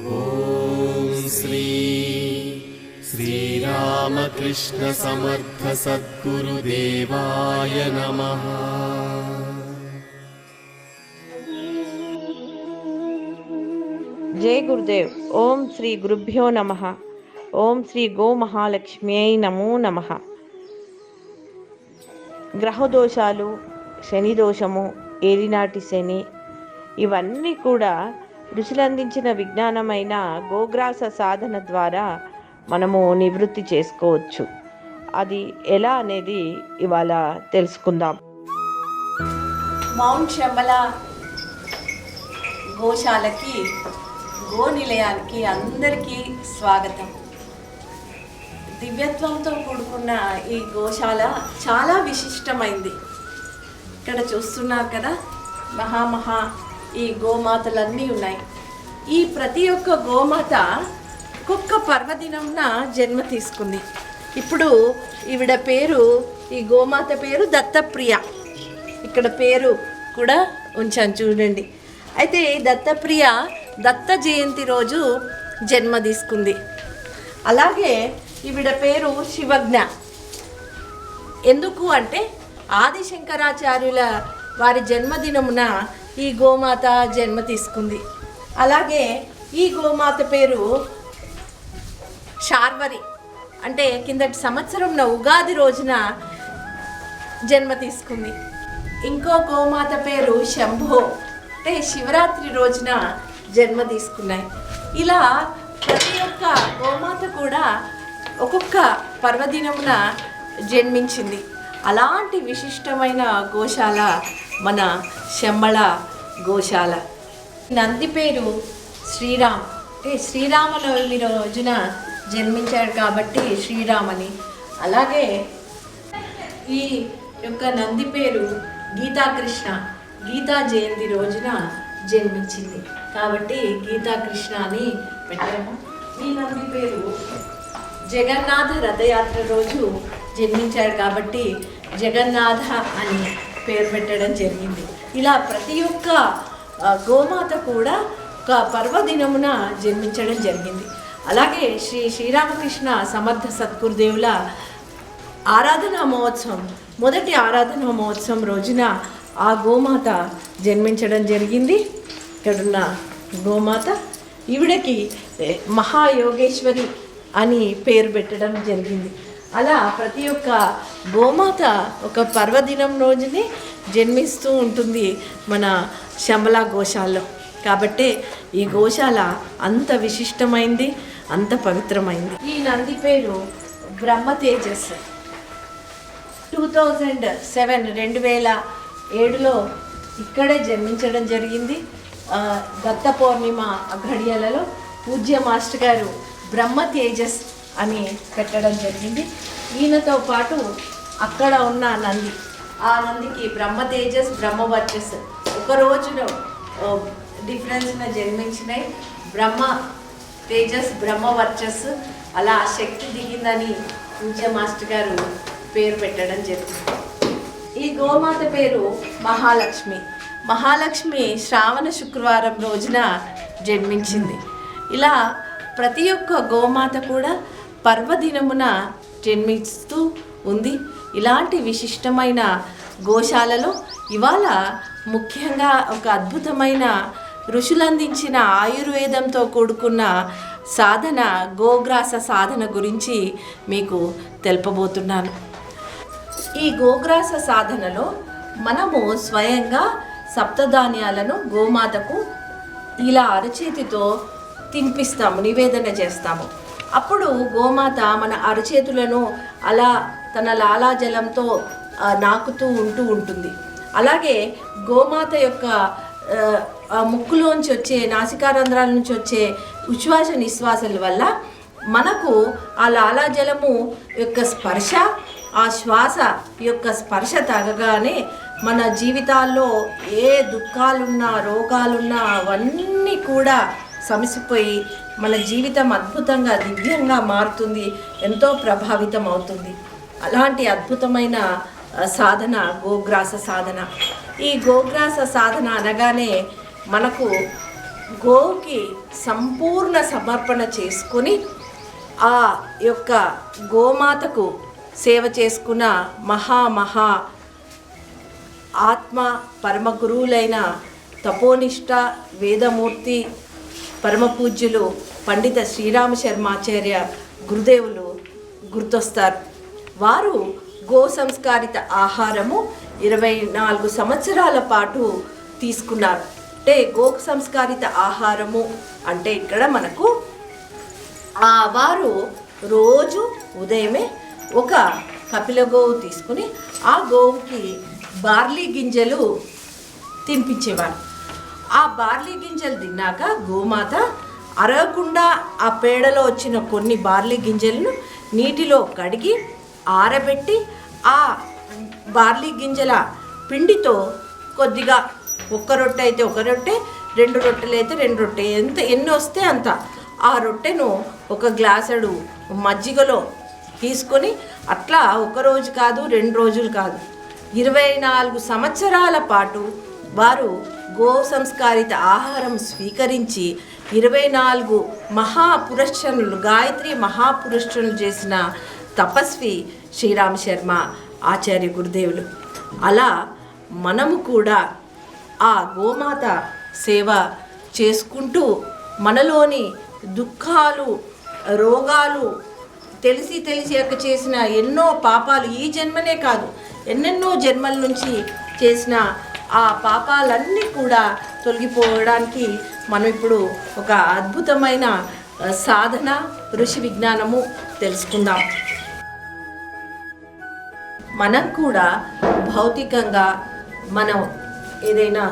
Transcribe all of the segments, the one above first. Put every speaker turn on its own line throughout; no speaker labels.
ఓం శ్రీ శ్రీరామకృష్ణ సమర్థ సద్గురుదేవాయ నమః.
జై గురుదేవ్. ఓం శ్రీ గురుభ్యో నమః. ఓం శ్రీ గో మహాలక్ష్మ్యై నమో నమః. గ్రహదోషాలు, శని దోషము, ఏలినాటి శని, ఇవన్నీ కూడా ఋషులందించిన విజ్ఞానమైన గోగ్రాస సాధన ద్వారా మనము నివృత్తి చేసుకోవచ్చు. అది ఎలా అనేది ఇవాళ తెలుసుకుందాం.
మౌంట్ శంబల గోశాలకి, గో నిలయానికి అందరికీ స్వాగతం. దివ్యత్వంతో కూడుకున్న ఈ గోశాల చాలా విశిష్టమైంది. ఇక్కడ చూస్తున్నారు కదా, మహా ఈ గోమాతలన్నీ ఉన్నాయి. ఈ ప్రతి ఒక్క గోమాత ఒక్కొక్క పర్వదినంన జన్మ తీసుకుంది. ఇప్పుడు ఈవిడ పేరు, ఈ గోమాత పేరు దత్తప్రియ. ఇక్కడ పేరు కూడా ఉంచాను చూడండి. అయితే ఈ దత్తప్రియ దత్త జయంతి రోజు జన్మ తీసుకుంది. అలాగే ఈవిడ పేరు శివజ్ఞ. ఎందుకు అంటే ఆదిశంకరాచార్యుల వారి జన్మదినమున ఈ గోమాత జన్మ తీసుకుంది. అలాగే ఈ గోమాత పేరు శార్వరి, అంటే కిందటి సంవత్సరం ఉగాది రోజున జన్మ తీసుకుంది. ఇంకో గోమాత పేరు శంభో, అంటే శివరాత్రి రోజున జన్మ తీసుకున్నాయి. ఇలా ప్రతి ఒక్క గోమాత కూడా ఒక్కొక్క పర్వదినమున జన్మించింది. అలాంటి విశిష్టమైన గోశాల మన శంబళ గోశాల. నంది పేరు శ్రీరామ్, అంటే శ్రీరామనవమి రోజున జన్మించాడు కాబట్టి శ్రీరామని. అలాగే ఈ యొక్క నంది పేరు గీతాకృష్ణ, గీతా జయంతి రోజున జన్మించింది కాబట్టి గీతాకృష్ణ అని పెట్టాము. ఈ నంది పేరు జగన్నాథ రథయాత్ర రోజు జన్మించాడు కాబట్టి జగన్నాథ అని పేరు పెట్టడం జరిగింది. ఇలా ప్రతి ఒక్క గోమాత కూడా ఒక పర్వదినమున జన్మించడం జరిగింది. అలాగే శ్రీరామకృష్ణ సమర్థ సద్గురుదేవుల ఆరాధనా మహోత్సవం, మొదటి ఆరాధనా మహోత్సవం రోజున ఆ గోమాత జన్మించడం జరిగింది. ఇక్కడున్న గోమాత ఈవిడకి మహాయోగేశ్వరి అని పేరు పెట్టడం జరిగింది. అలా ప్రతి ఒక్క గోమాత ఒక పర్వదినం రోజునే జన్మిస్తూ ఉంటుంది మన శంబళ గోశాలలో. కాబట్టే ఈ గోశాల అంత విశిష్టమైంది, అంత పవిత్రమైంది. ఈ నంది పేరు బ్రహ్మ తేజస్. 2007లో ఇక్కడే జన్మించడం జరిగింది. దత్త పౌర్ణిమ ఘడియలలో పూజ్య మాస్టర్ గారు బ్రహ్మ తేజస్ అని పెట్టడం జరిగింది. ఈయనతో పాటు అక్కడ ఉన్న నంది, ఆ నందికి బ్రహ్మ తేజస్, బ్రహ్మ వర్చస్ ఒక రోజులో డిఫరెన్స్న జన్మించినాయి. బ్రహ్మ తేజస్, బ్రహ్మ వర్చస్, అలా శక్తి దిగిందని పూజ్య మాస్టర్ గారు పేరు పెట్టడం జరిగింది. ఈ గోమాత పేరు మహాలక్ష్మి. మహాలక్ష్మి శ్రావణ శుక్రవారం రోజున జన్మించింది. ఇలా ప్రతి ఒక్క గోమాత కూడా పర్వదినమున జన్మిస్తూ ఉంది. ఇలాంటి విశిష్టమైన గోశాలలో ఇవాళ ముఖ్యంగా ఒక అద్భుతమైన ఋషులందించిన ఆయుర్వేదంతో కూడుకున్న సాధన, గోగ్రాస సాధన గురించి మీకు తెలుపబోతున్నాను. ఈ గోగ్రాస సాధనలో మనము స్వయంగా సప్తధాన్యాలను గోమాతకు ఇలా అరచేతితో తినిపిస్తాము, నివేదన చేస్తాము. అప్పుడు గోమాత మన అరచేతులను అలా తన లాలాజలంతో నాకుతూ ఉంటుంది. అలాగే గోమాత యొక్క ముక్కులోంచి వచ్చే, నాసికారంధ్రాల నుంచి వచ్చే ఉచ్ఛ్వాస నిశ్వాసాల వల్ల మనకు ఆ లాలాజలము యొక్క స్పర్శ, ఆ శ్వాస యొక్క స్పర్శ తగగానే మన జీవితాల్లో ఏ దుఃఖాలున్నా, రోగాలున్నా అవన్నీ కూడా సమసిపోయి మన జీవితం అద్భుతంగా, దివ్యంగా మారుతుంది, ఎంతో ప్రభావితం అవుతుంది. అలాంటి అద్భుతమైన సాధన గోగ్రాస సాధన. ఈ గోగ్రాస సాధన అనగానే మనకు గోవుకి సంపూర్ణ సమర్పణ చేసుకొని ఆ యొక్క గోమాతకు సేవ చేసుకున్న మహా ఆత్మ పరమ గురువులైన తపోనిష్ట వేదమూర్తి పరమపూజ్యులు పండిత శ్రీరామ శర్మాచార్య గురుదేవులు గుర్తొస్తారు. వారు గో సంస్కారిత ఆహారము 24 సంవత్సరాల పాటు తీసుకున్నారు. అంటే గో సంస్కారిత ఆహారము అంటే ఇక్కడ మనకు వారు రోజు ఉదయమే ఒక కపిల గోవు తీసుకుని ఆ గోవుకి బార్లీ గింజలు తినిపించేవారు. ఆ బార్లీ గింజలు తిన్నాక గోమాత అరగకుండా ఆ పేడలో వచ్చిన కొన్ని బార్లీ గింజలను నీటిలో కడిగి ఆరబెట్టి ఆ బార్లీ గింజల పిండితో కొద్దిగా ఒక్క రొట్టె అయితే ఒక రొట్టె, 2 రొట్టెలు అయితే 2 రొట్టె, ఎన్ని వస్తే అంత ఆ రొట్టెను ఒక గ్లాసుడు మజ్జిగలో తీసుకొని అట్లా ఒక రోజు కాదు 2 రోజులు కాదు 24 సంవత్సరాల పాటు వారు గో సంస్కారిత ఆహారం స్వీకరించి 24 మహాపురుషనులు గాయత్రి మహాపురుషనులు చేసిన తపస్వి శ్రీరామ శర్మ ఆచార్య గురుదేవులు. అలా మనము కూడా ఆ గోమాత సేవ చేసుకుంటూ మనలోని దుఃఖాలు రోగాలు తెలిసి చేసిన ఎన్నో పాపాలు ఈ జన్మనే కాదు ఎన్నెన్నో జన్మల నుంచి చేసిన ఆ పాపాలన్నీ కూడా తొలగిపోవడానికి మనం ఇప్పుడు ఒక అద్భుతమైన సాధన ఋషి విజ్ఞానము తెలుసుకుందాం. మనం కూడా భౌతికంగా మనం ఏదైనా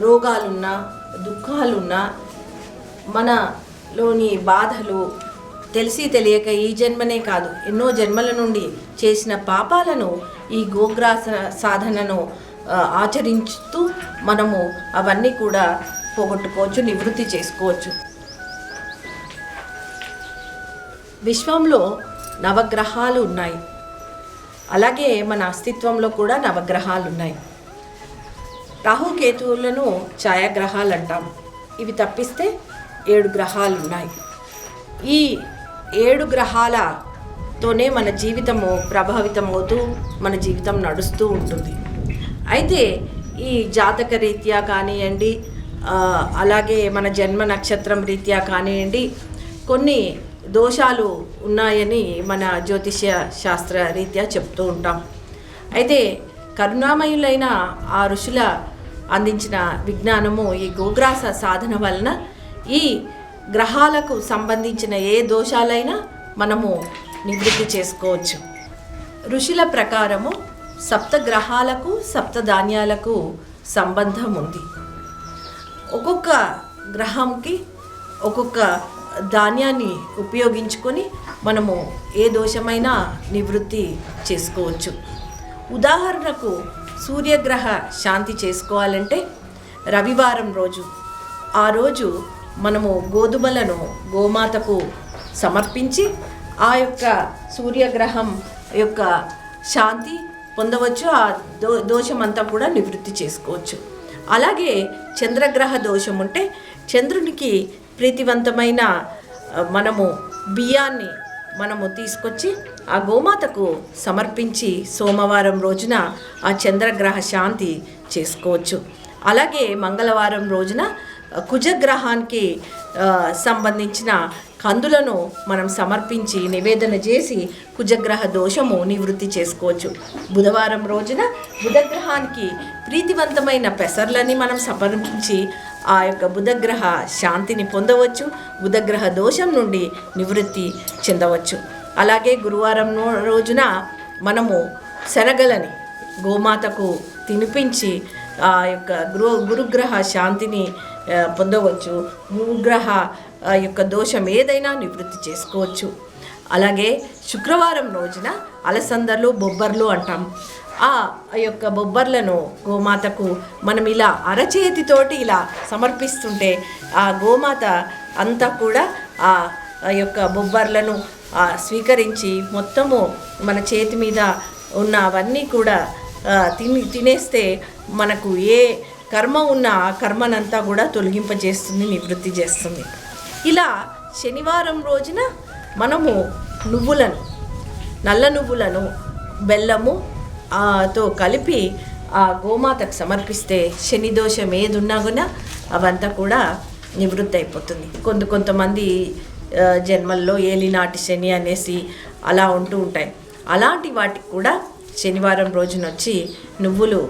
రోగాలున్నా దుఃఖాలున్నా మనలోని బాధలు తెలిసి తెలియక ఈ జన్మనే కాదు ఎన్నో జన్మల నుండి చేసిన పాపాలను ఈ గోగ్రాస సాధనను ఆచరిస్తూ మనము అవన్నీ కూడా పోగొట్టుకోవచ్చు, నివృత్తి చేసుకోవచ్చు. విశ్వంలో నవగ్రహాలు ఉన్నాయి, అలాగే మన అస్తిత్వంలో కూడా నవగ్రహాలు ఉన్నాయి. రాహుకేతువులను ఛాయాగ్రహాలు అంటాం. ఇవి తప్పిస్తే 7 గ్రహాలు ఉన్నాయి. ఈ 7 గ్రహాలతోనే మన జీవితము ప్రభావితమవుతూ మన జీవితం నడుస్తూ ఉంటుంది. అయితే ఈ జాతక రీత్యా కానివ్వండి, అలాగే మన జన్మ నక్షత్రం రీత్యా కానివ్వండి, కొన్ని దోషాలు ఉన్నాయని మన జ్యోతిష్య శాస్త్ర రీత్యా చెప్తూ ఉంటాం. అయితే కరుణామయులైన ఆ ఋషుల అందించిన విజ్ఞానము ఈ గోగ్రాస సాధన వలన ఈ గ్రహాలకు సంబంధించిన ఏ దోషాలైనా మనము నివృత్తి చేసుకోవచ్చు. ఋషుల ప్రకారము 7 గ్రహాలకు 7 ధాన్యాలకు సంబంధం ఉంది. ఒక్కొక్క గ్రహంకి ఒక్కొక్క ధాన్యాన్ని ఉపయోగించుకొని మనము ఏ దోషమైనా నివృత్తి చేసుకోవచ్చు. ఉదాహరణకు సూర్యగ్రహ శాంతి చేసుకోవాలంటే రవివారం రోజు ఆ రోజు మనము గోధుమలను గోమాతకు సమర్పించి ఆ యొక్క సూర్యగ్రహం యొక్క శాంతి పొందవచ్చు. ఆ దోషమంతా కూడా నివృత్తి చేసుకోవచ్చు. అలాగే చంద్రగ్రహ దోషం ఉంటే చంద్రునికి ప్రీతివంతమైన మనము బియ్యాన్ని మనము తీసుకొచ్చి ఆ గోమాతకు సమర్పించి సోమవారం రోజున ఆ చంద్రగ్రహ శాంతి చేసుకోవచ్చు. అలాగే మంగళవారం రోజున కుజగ్రహానికి సంబంధించిన కందులను మనం సమర్పించి నివేదన చేసి కుజగ్రహ దోషము నివృత్తి చేసుకోవచ్చు. బుధవారం రోజున బుధగ్రహానికి ప్రీతివంతమైన పెసర్లని మనం సమర్పించి ఆ యొక్క బుధగ్రహ శాంతిని పొందవచ్చు, బుధగ్రహ దోషం నుండి నివృత్తి చెందవచ్చు. అలాగే గురువారం రోజున మనము శనగలని గోమాతకు తినిపించి ఆ యొక్క గురుగ్రహ శాంతిని పొందవచ్చు, గురుగ్రహ యొక్క దోషం ఏదైనా నివృత్తి చేసుకోవచ్చు. అలాగే శుక్రవారం రోజున అలసందలు బొబ్బర్లు అంటాం. ఆ యొక్క బొబ్బర్లను గోమాతకు మనం ఇలా అరచేతితోటి ఇలా సమర్పిస్తుంటే ఆ గోమాత అంతా కూడా ఆ యొక్క బొబ్బర్లను స్వీకరించి మొత్తము మన చేతి మీద ఉన్న అవన్నీ కూడా తినేస్తే మనకు ఏ కర్మ ఉన్న ఆ కర్మనంతా కూడా తొలగింపజేస్తుంది, నివృత్తి చేస్తుంది. ఇలా శనివారం రోజున మనము నల్ల నువ్వులను బెల్లము తో కలిపి ఆ గోమాతకు సమర్పిస్తే శని దోషం ఏది ఉన్నా కూడా అవంతా కూడా నివృత్తి అయిపోతుంది. కొంతమంది జన్మల్లో ఏలినాటి శని అనేసి అలా ఉంటూ ఉంటాయి. అలాంటి వాటికి కూడా శనివారం రోజున వచ్చి నువ్వులు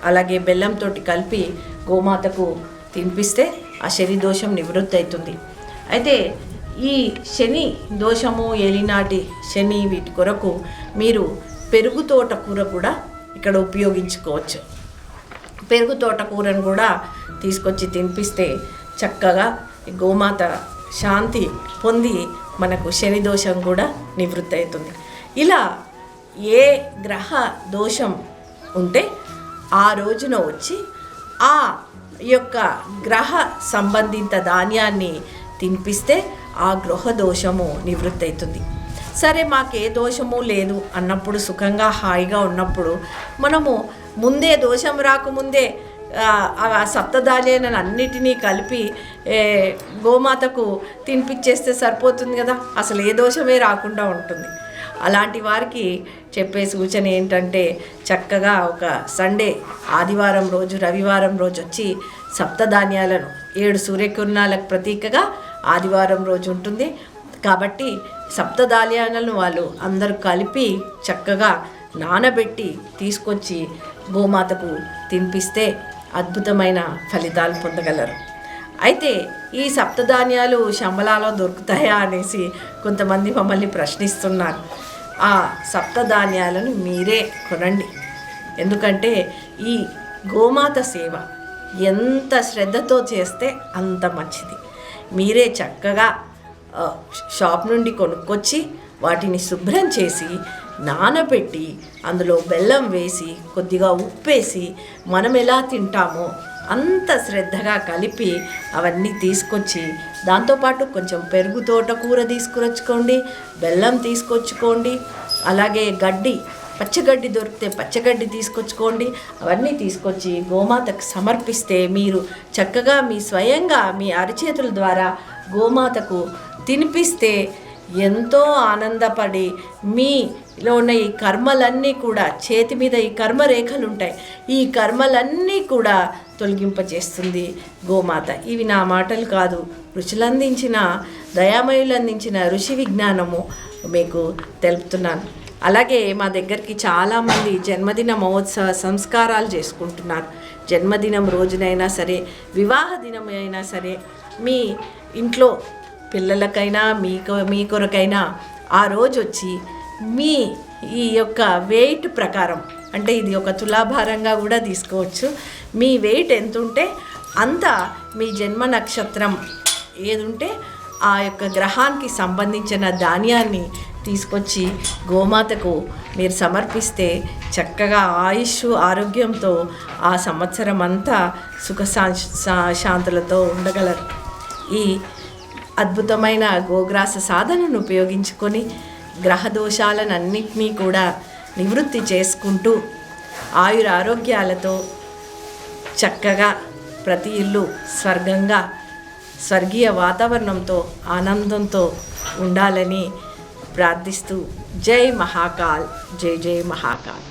అలాగే బెల్లంతో కలిపి గోమాతకు తినిపిస్తే ఆ శని దోషం నివృత్తి అవుతుంది. అయితే ఈ శని దోషము, ఏలినాటి శని వీటి కొరకు మీరు పెరుగు తోటకూర కూడా ఇక్కడ ఉపయోగించుకోవచ్చు. పెరుగు తోటకూరను కూడా తీసుకొచ్చి తినిపిస్తే చక్కగా గోమాత శాంతి పొంది మనకు శని దోషం కూడా నివృత్తి అవుతుంది. ఇలా ఏ గ్రహ దోషం ఉంటే ఆ రోజున వచ్చి ఆ యొక్క గ్రహ సంబంధిత ధాన్యాన్ని తినిపిస్తే ఆ గృహ దోషము నివృత్తి అవుతుంది. సరే మాకు ఏ దోషము లేదు అన్నప్పుడు, సుఖంగా హాయిగా ఉన్నప్పుడు మనము ముందే దోషం రాకముందే ఆ సప్తధాన్యాలను అన్నిటినీ కలిపి గోమాతకు తినిపించేస్తే సరిపోతుంది కదా, అసలు ఏ దోషమే రాకుండా ఉంటుంది. అలాంటి వారికి చెప్పే సూచన ఏంటంటే చక్కగా ఒక సండే, ఆదివారం రోజు, రవివారం రోజు వచ్చి సప్తధాన్యాలను 7 సూర్యకిరణాలకు ప్రతీకగా ఆదివారం రోజు ఉంటుంది కాబట్టి సప్తధాన్యాలను వాళ్ళు అందరూ కలిపి చక్కగా నానబెట్టి తీసుకొచ్చి గోమాతకు తినిపిస్తే అద్భుతమైన ఫలితాలు పొందగలరు. అయితే ఈ సప్తధాన్యాలు శంబలాలో దొరుకుతాయా అనేసి కొంతమంది మమ్మల్ని ప్రశ్నిస్తున్నారు. ఆ సప్తధాన్యాలను మీరే కొనండి. ఎందుకంటే ఈ గోమాత సేవ ఎంత శ్రద్ధతో చేస్తే అంత మంచిది. మీరే చక్కగా షాప్ నుండి కొనుక్కొచ్చి వాటిని శుభ్రం చేసి నానబెట్టి అందులో బెల్లం వేసి కొద్దిగా ఉప్పేసి మనం ఎలా తింటామో అంత శ్రద్ధగా కలిపి అవన్నీ తీసుకొచ్చి దాంతోపాటు కొంచెం పెరుగు తోటకూర తీసుకురొచ్చుకోండి, బెల్లం తీసుకొచ్చుకోండి, అలాగే పచ్చగడ్డి దొరికితే పచ్చగడ్డి తీసుకొచ్చుకోండి. అవన్నీ తీసుకొచ్చి గోమాతకు సమర్పిస్తే మీరు చక్కగా స్వయంగా మీ అరచేతుల ద్వారా గోమాతకు తినిపిస్తే ఎంతో ఆనందపడి మీలో ఉన్న ఈ కర్మలన్నీ కూడా, చేతి మీద ఈ కర్మరేఖలు ఉంటాయి, ఈ కర్మలన్నీ కూడా తొలగింపచేస్తుంది గోమాత. ఇవి నా మాటలు కాదు, ఋషులందించిన, దయామయులు అందించిన ఋషి విజ్ఞానము మీకు తెలుపుతున్నాను. అలాగే మా దగ్గరికి చాలామంది జన్మదిన మహోత్సవ సంస్కారాలు చేసుకుంటున్నారు. జన్మదినం రోజునైనా సరే, వివాహ దినం అయినా సరే, మీ ఇంట్లో పిల్లలకైనా మీ కొరకైనా ఆ రోజు వచ్చి మీ ఈ యొక్క వెయిట్ ప్రకారం, అంటే ఇది ఒక తులాభారంగా కూడా తీసుకోవచ్చు, మీ వెయిట్ ఎంత ఉంటే అంత మీ జన్మ నక్షత్రం ఏదుంటే ఆ యొక్క గ్రహానికి సంబంధించిన ధాన్యాన్ని తీసుకొచ్చి గోమాతకు మీరు సమర్పిస్తే చక్కగా ఆయుష్ ఆరోగ్యంతో ఆ సంవత్సరం అంతా సుఖ శాంతులతో ఉండగలరు. ఈ అద్భుతమైన గోగ్రాస సాధనను ఉపయోగించుకొని గ్రహదోషాలన్నింటినీ కూడా నివృత్తి చేసుకుంటూ ఆయురారోగ్యాలతో చక్కగా ప్రతి ఇల్లు స్వర్గంగా, స్వర్గీయ వాతావరణంతో, ఆనందంతో ఉండాలని ప్రార్థిస్తూ జై మహాకాల్, జై జై మహాకాల్.